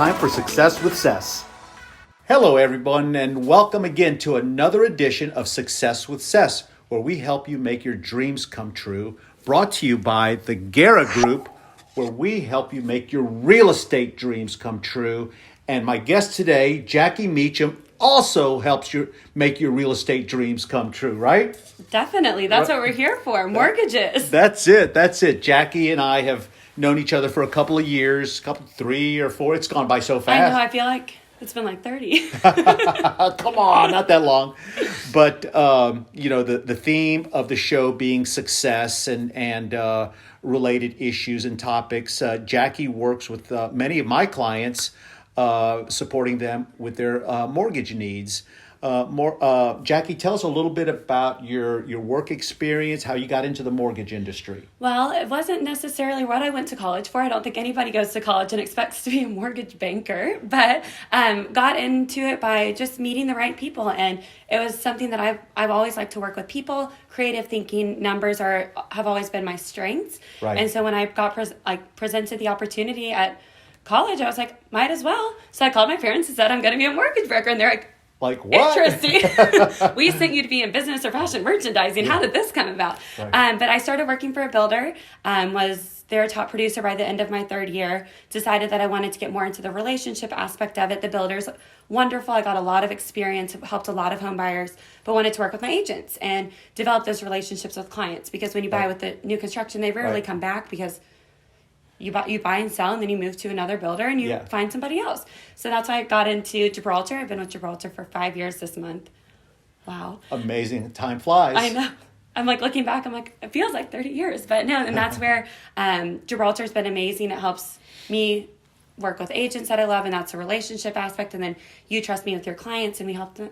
time for Success with Ces. Hello, everyone, and welcome again to another edition of Success with Ces, where we help you make your dreams come true. Brought to you by the Guerra Group, where we help you make your real estate dreams come true. And my guest today, Jacky Meacham, also helps you make your real estate dreams come true, right? Definitely. That's what we're here for. Mortgages. That's it. Jacky and I have known each other for a couple of years, 3 or 4. It's gone by so fast. I know. I feel like it's been like 30. Come on, not that long. But, the theme of the show being success and related issues and topics. Jacky works with many of my clients, supporting them with their mortgage needs. Jacky, tell us a little bit about your work experience, how you got into the mortgage industry. Well, it wasn't necessarily what I went to college for. I don't think anybody goes to college and expects to be a mortgage banker, but got into it by just meeting the right people. And it was something that I've always liked to work with people. Creative thinking, numbers have always been my strengths. Right. And so when I got presented the opportunity at college, I was like, might as well. So I called my parents and said, I'm going to be a mortgage broker. And they're like, what? Interesting. We sent you to be in business or fashion merchandising. Yeah. How did this come about? Right. But I started working for a builder, was their top producer by the end of my 3rd year, decided that I wanted to get more into the relationship aspect of it. The builder's wonderful. I got a lot of experience, helped a lot of home buyers, but wanted to work with my agents and develop those relationships with clients. Because when you buy with the new construction, they rarely come back because you buy and sell, and then you move to another builder and you find somebody else. So that's why I got into Gibraltar. I've been with Gibraltar for 5 years this month. Wow. Amazing. Time flies. I know. I'm looking back, it feels like 30 years. But no, and that's where Gibraltar's been amazing. It helps me work with agents that I love, and that's a relationship aspect. And then you trust me with your clients, and we help them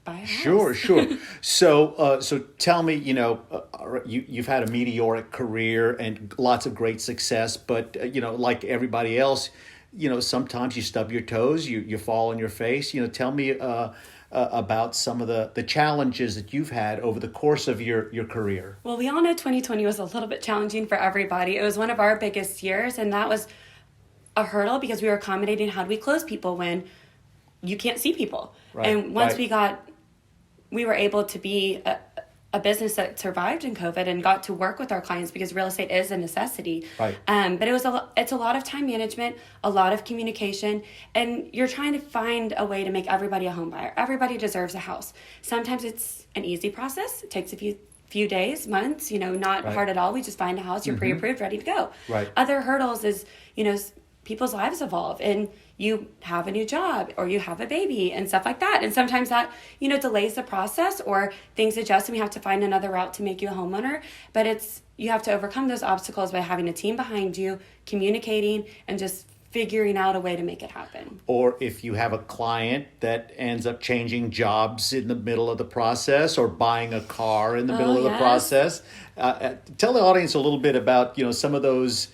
buy a house. Sure. So tell me, you've had a meteoric career and lots of great success, but like everybody else, sometimes you stub your toes, you fall on your face. Tell me about some of the challenges that you've had over the course of your career. Well, we all know 2020 was a little bit challenging for everybody. It was one of our biggest years, and that was a hurdle because we were accommodating how do we close people when you can't see people. Right. And once we were able to be a business that survived in COVID and got to work with our clients because real estate is a necessity. Right. But it's a lot of time management, a lot of communication, and you're trying to find a way to make everybody a home buyer. Everybody deserves a house. Sometimes it's an easy process. It takes a few days, months, not hard at all. We just find a house, you're pre-approved, ready to go. Right. Other hurdles is, people's lives evolve and you have a new job or you have a baby and stuff like that. And sometimes that, delays the process or things adjust and we have to find another route to make you a homeowner. But you have to overcome those obstacles by having a team behind you, communicating, and just figuring out a way to make it happen. Or if you have a client that ends up changing jobs in the middle of the process or buying a car in the middle of the process. Tell the audience a little bit about, some of those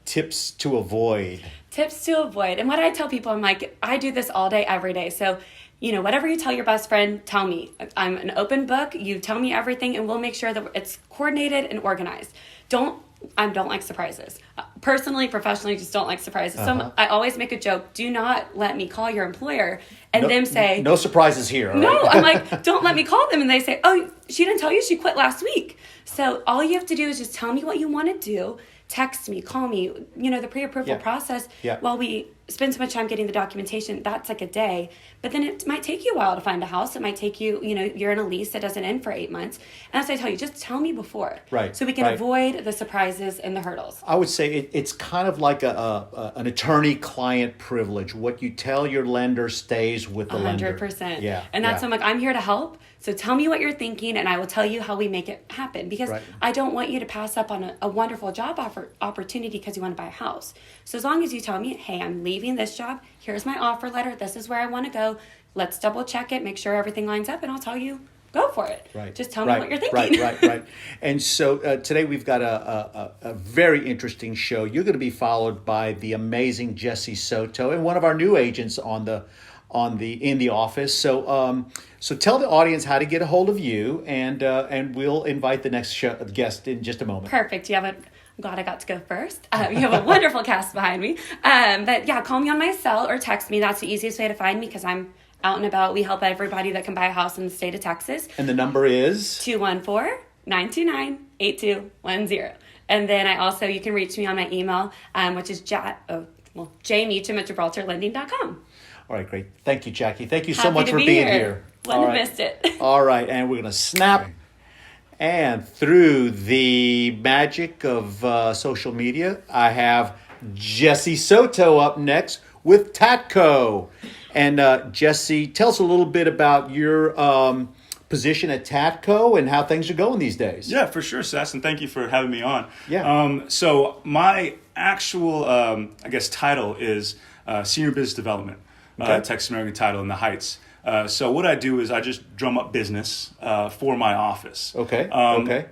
tips to avoid. And what I tell people, I'm like, I do this all day, every day. So, whatever you tell your best friend, tell me. I'm an open book. You tell me everything and we'll make sure that it's coordinated and organized. I don't like surprises. Personally, professionally, just don't like surprises. So I always make a joke. Do not let me call your employer and them say... No surprises here. No, right? I'm like, don't let me call them. And they say, oh, she didn't tell you she quit last week. So all you have to do is just tell me what you want to do. Text me, call me, the pre-approval process. Yeah. While we spend so much time getting the documentation, that's like a day. But then it might take you a while to find a house. It might take you, you're in a lease that doesn't end for 8 months. And as I tell you, just tell me before. Right. So we can avoid the surprises and the hurdles. I would say it's kind of like an attorney-client privilege. What you tell your lender stays with the 100%. Lender. 100%. Yeah. And that's I'm here to help. So tell me what you're thinking, and I will tell you how we make it happen. Because I don't want you to pass up on a wonderful job opportunity because you want to buy a house. So as long as you tell me, hey, I'm leaving this job. Here's my offer letter. This is where I want to go. Let's double check it, make sure everything lines up, and I'll tell you, go for it. Right. Just tell me what you're thinking. Right. And so today we've got a very interesting show. You're going to be followed by the amazing Jessie Soto and one of our new agents in the office. So tell the audience how to get a hold of you, and we'll invite the next guest in just a moment. Perfect. You have I'm glad I got to go first. You have a wonderful cast behind me. But yeah, call me on my cell or text me. That's the easiest way to find me because I'm out and about. We help everybody that can buy a house in the state of Texas. And the number is? 214-929-8210. And then you can reach me on my email, which is jmeacham at gibraltarlending.com. All right, great. Thank you, Jacky. Thank you so much for be being here. Wouldn't have missed it. All right, and we're going to snap. And through the magic of social media, I have Jesse Soto up next with Tatco. And Jesse, tell us a little bit about your position at Tatco and how things are going these days. Yeah, for sure, Ces, and thank you for having me on. Yeah. So my actual, title is Senior Business Development, Texas American Title in the Heights. So what I do is I just drum up business for my office. Okay.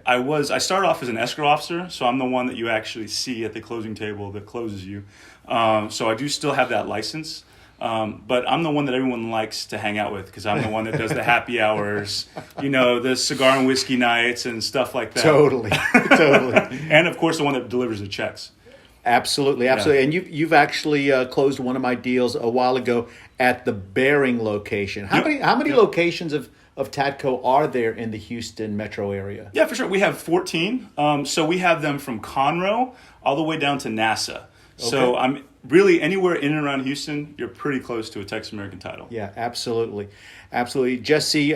I started off as an escrow officer, so I'm the one that you actually see at the closing table that closes you. So I do still have that license. But I'm the one that everyone likes to hang out with because I'm the one that does the happy hours, the cigar and whiskey nights and stuff like that. Totally. And of course, the one that delivers the checks. Absolutely. Yeah. And you've actually closed one of my deals a while ago at the Bering location. How many locations of Tatco are there in the Houston metro area? Yeah, for sure. We have 14. So we have them from Conroe all the way down to NASA. Okay. So I'm really anywhere in and around Houston, you're pretty close to a Texas American Title. Yeah, absolutely. Jesse,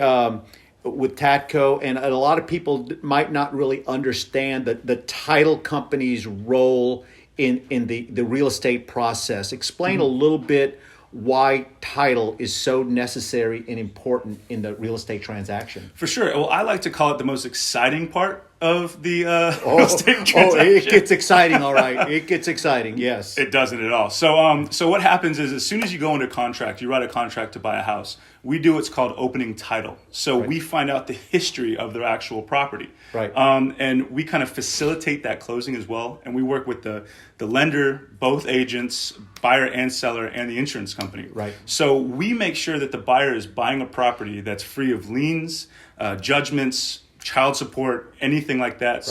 with Tatco, and a lot of people might not really understand the title company's role in the real estate process. Explain a little bit why title is so necessary and important in the real estate transaction. For sure. Well, I like to call it the most exciting part of the real estate transaction. It gets exciting, all right. It gets exciting, yes. It doesn't at all. So what happens is as soon as you go under contract, you write a contract to buy a house, we do what's called opening title. So we find out the history of their actual property. Right. And we kind of facilitate that closing as well. And we work with the lender, both agents, buyer and seller, and the insurance company. Right. So we make sure that the buyer is buying a property that's free of liens, judgments, child support, anything like that.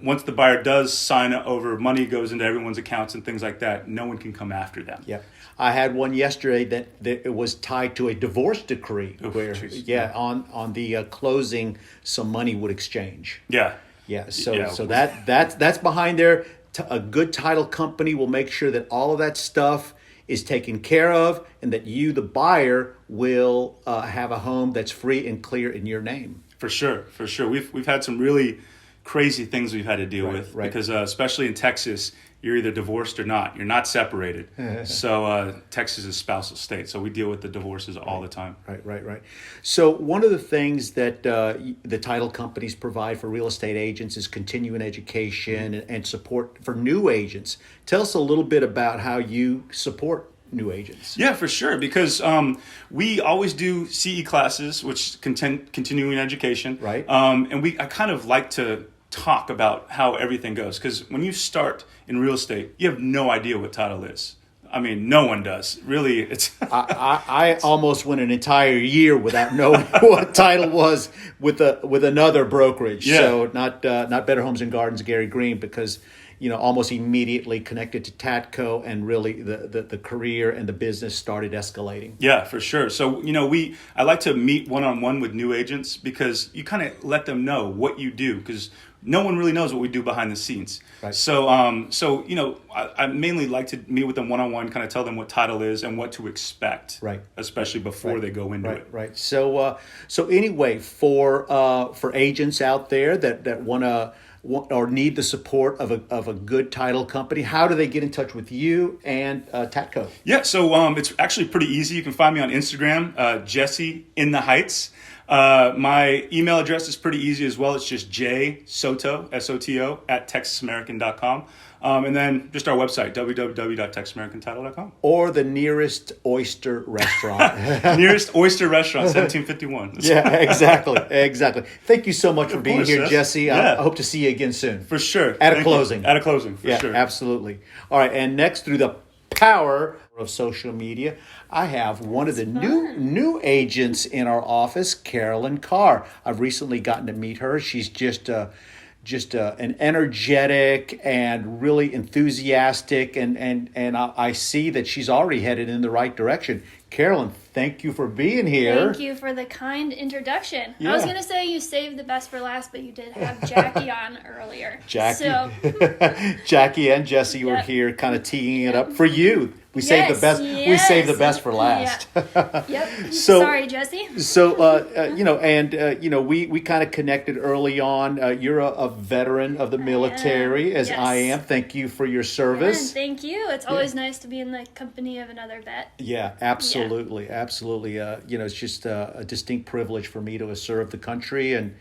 Once the buyer does sign over, money goes into everyone's accounts and things like that, no one can come after them. Yeah. I had one yesterday that it was tied to a divorce decree on the closing some money would exchange. Yeah. Yeah. So that's behind there. A good title company will make sure that all of that stuff is taken care of and that you, the buyer, will have a home that's free and clear in your name. For sure. We've had some really crazy things we've had to deal with because especially in Texas, you're either divorced or not. You're not separated. So Texas is spousal state. So we deal with the divorces all the time. Right. So one of the things that the title companies provide for real estate agents is continuing education and support for new agents. Tell us a little bit about how you support new agents. Yeah, for sure. Because we always do CE classes, which continuing education. Right. And I kind of like to talk about how everything goes. Because when you start in real estate, you have no idea what title is. I mean, no one does. Really, it's... I almost went an entire year without knowing what title was with another brokerage. Yeah. So not Better Homes and Gardens, Gary Green, because almost immediately connected to Tatco, and really the career and the business started escalating. Yeah, for sure. So I like to meet one-on-one with new agents because you kind of let them know what you do because no one really knows what we do behind the scenes. Right. So I mainly like to meet with them one-on-one, kind of tell them what title is and what to expect. Right. Especially before they go into it. Right. So anyway, for agents out there that want or need the support of a good title company, how do they get in touch with you and Tatco? Yeah, so it's actually pretty easy. You can find me on Instagram, Jesse in the Heights. My email address is pretty easy as well. It's just jsoto, S-O-T-O, at texasamerican.com. And then just our website, www.texasamericatitle.com. Or the nearest oyster restaurant. Nearest oyster restaurant, 1751. Yeah, exactly. Thank you so much for being here, Jesse. Yeah. I hope to see you again soon. For sure. At a closing, for sure. Absolutely. All right, and next, through the power of social media, I have one of the new agents in our office, Carolyn Karr. I've recently gotten to meet her. She's just just an energetic and really enthusiastic, and I see that she's already headed in the right direction. Carolyn, thank you for being here. Thank you for the kind introduction. Yeah. I was going to say you saved the best for last, but you did have Jacky on earlier. Jackie, So, Jackie and Jesse were Yep. here, kind of teeing it up for you. We saved the best. We yes. saved the best for last. Yep. So- Sorry, Jesse. So, we kind of connected early on. You're a veteran of the military, as yes. I am. Thank you for your And service. thank you. It's always nice to be in the company of another vet. Yeah, absolutely. It's just a distinct privilege for me to have served the country, and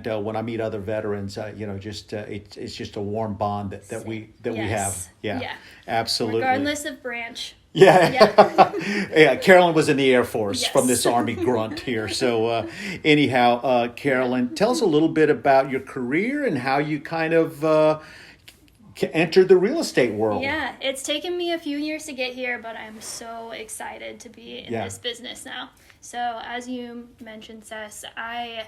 when I meet other veterans, it's just a warm bond that we have. Yes. Yeah, Yeah. absolutely. Regardless of branch. Yeah. Yeah. Yeah, Carolyn was in the Air Force Yes. from this Army grunt here. So anyhow, Carolyn, tell us a little bit about your career and how you kind of entered the real estate world. Yeah, it's taken me a few years to get here, but I'm so excited to be in Yeah. this business now. So as you mentioned, Ces, I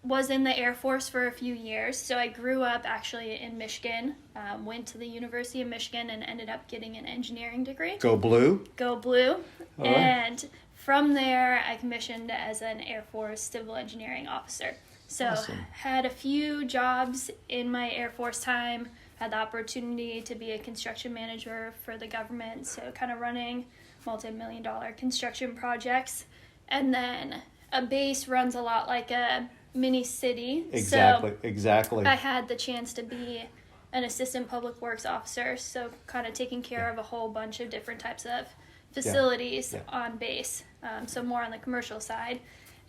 was in the Air Force for a few years. So I grew up actually in Michigan, went to the University of Michigan and ended up getting an engineering degree. Go Blue. Go Blue. right. And from there, I commissioned as an Air Force civil engineering officer. So Awesome. had a few jobs in my Air Force time, had the opportunity to be a construction manager for the government, so kind of running multi-million-dollar construction projects. And then a base runs a lot like a mini city. Exactly. So Exactly. I had the chance to be an assistant public works officer, so kind of taking care of a whole bunch of different types of facilities Yeah. on base. So more on the commercial side,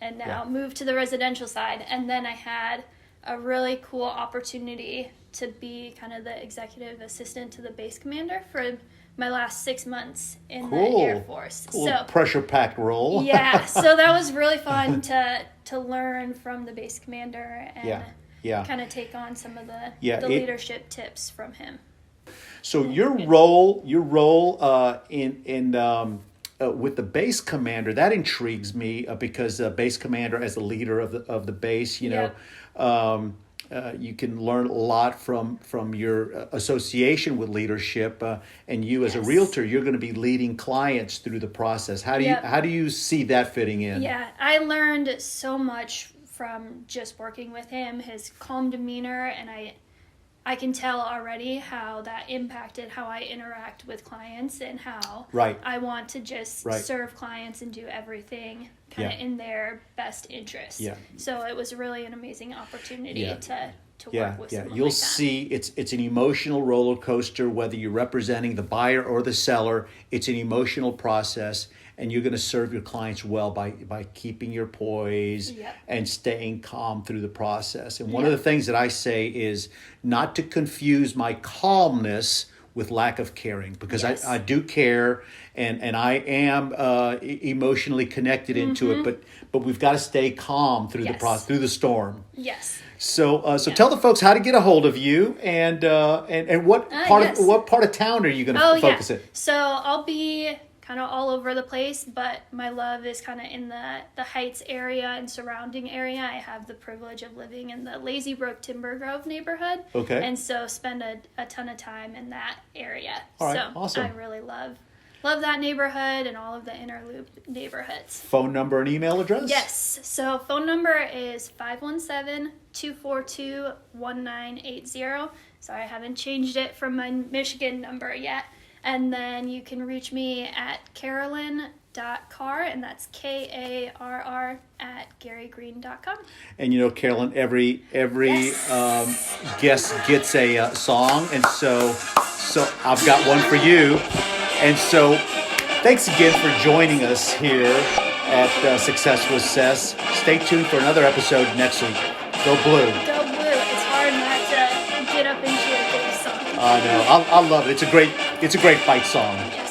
and now Yeah. moved to the residential side. And then I had a really cool opportunity to be kind of the executive assistant to the base commander for my last 6 months in the Air Force. Cool. So Pressure-packed role. yeah, so that was really fun to learn from the base commander and Yeah. kind of take on some of the Yeah, leadership tips from him. So your role in with the base commander, that intrigues me because base commander as the leader of the base, Yep. you can learn a lot from your association with leadership, and you as a Yes. realtor, you're going to be leading clients through the process. How do you see that fitting in? Yeah, I learned so much from just working with him, his calm demeanor, and I can tell already how that impacted how I interact with clients and how Right. I want to just Right. serve clients and do everything kind of Yeah. in their best interest. Yeah. So it was really an amazing opportunity Yeah. to Yeah, work with yeah. someone You'll like that. see it's an emotional roller coaster, whether you're representing the buyer or the seller. It's an emotional process, and you're going to serve your clients well by keeping your poise Yep. and staying calm through the process. And one of Yep. the things that I say is not to confuse my calmness with lack of caring, because Yes. I do care, and I am emotionally connected into it, but we've got to stay calm through the Yes. process, through the storm. Yes. So tell the folks how to get a hold of you, and what yes. what part of town are you going to focus it? So I'll be kind of all over the place, but my love is kind of in the Heights area and surrounding area. I have the privilege of living in the Lazy Brook Timber Grove neighborhood. Okay. And so spend a ton of time in that area. All right, So awesome. I really love that neighborhood and all of the inner loop neighborhoods. Phone number and email address? Yes. So phone number is 517-242-1980. Sorry, I haven't changed it from my Michigan number yet. And then you can reach me at Carolyn.Karr, and that's Karr at GaryGreen.com. And Carolyn, every guest gets a song, and so I've got one for you. And so thanks again for joining us here at Success with Ces. Stay tuned for another episode next week. Go Blue. Go Blue. It's hard not to get up into a big song. I know. I love it. It's a great fight song. Yes.